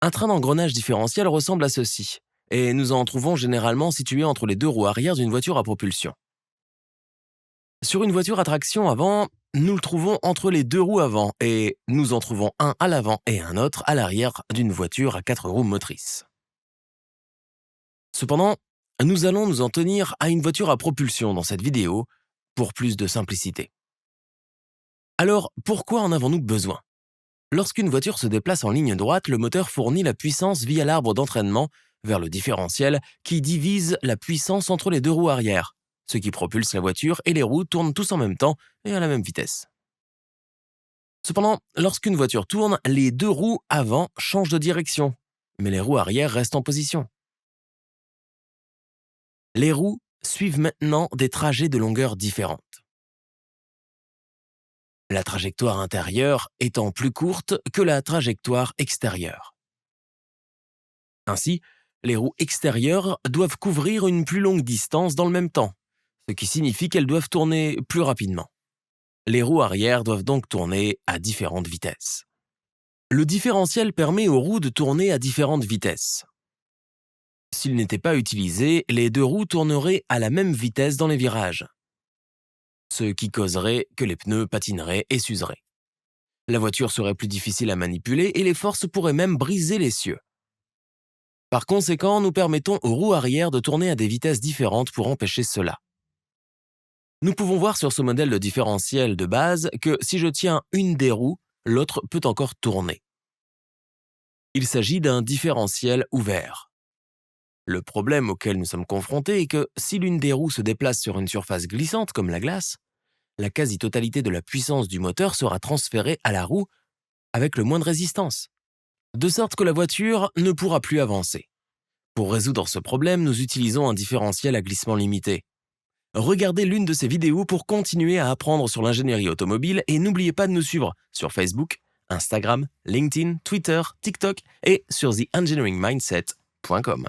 Un train d'engrenage différentiel ressemble à ceci, et nous en trouvons généralement situé entre les deux roues arrière d'une voiture à propulsion. Sur une voiture à traction avant, nous le trouvons entre les deux roues avant, et nous en trouvons un à l'avant et un autre à l'arrière d'une voiture à 4 roues motrices. Cependant, nous allons nous en tenir à une voiture à propulsion dans cette vidéo, pour plus de simplicité. Alors, pourquoi en avons-nous besoin ? Lorsqu'une voiture se déplace en ligne droite, le moteur fournit la puissance via l'arbre d'entraînement vers le différentiel qui divise la puissance entre les deux roues arrière, ce qui propulse la voiture et les roues tournent tous en même temps et à la même vitesse. Cependant, lorsqu'une voiture tourne, les deux roues avant changent de direction, mais les roues arrière restent en position. Les roues suivent maintenant des trajets de longueur différentes. La trajectoire intérieure étant plus courte que la trajectoire extérieure. Ainsi, les roues extérieures doivent couvrir une plus longue distance dans le même temps, ce qui signifie qu'elles doivent tourner plus rapidement. Les roues arrière doivent donc tourner à différentes vitesses. Le différentiel permet aux roues de tourner à différentes vitesses. S'il n'était pas utilisé, les deux roues tourneraient à la même vitesse dans les virages, ce qui causerait que les pneus patineraient et s'useraient. La voiture serait plus difficile à manipuler et les forces pourraient même briser l'essieu. Par conséquent, nous permettons aux roues arrière de tourner à des vitesses différentes pour empêcher cela. Nous pouvons voir sur ce modèle de différentiel de base que si je tiens une des roues, l'autre peut encore tourner. Il s'agit d'un différentiel ouvert. Le problème auquel nous sommes confrontés est que si l'une des roues se déplace sur une surface glissante comme la glace, la quasi-totalité de la puissance du moteur sera transférée à la roue avec le moins de résistance, de sorte que la voiture ne pourra plus avancer. Pour résoudre ce problème, nous utilisons un différentiel à glissement limité. Regardez l'une de ces vidéos pour continuer à apprendre sur l'ingénierie automobile et n'oubliez pas de nous suivre sur Facebook, Instagram, LinkedIn, Twitter, TikTok et sur theengineeringmindset.com.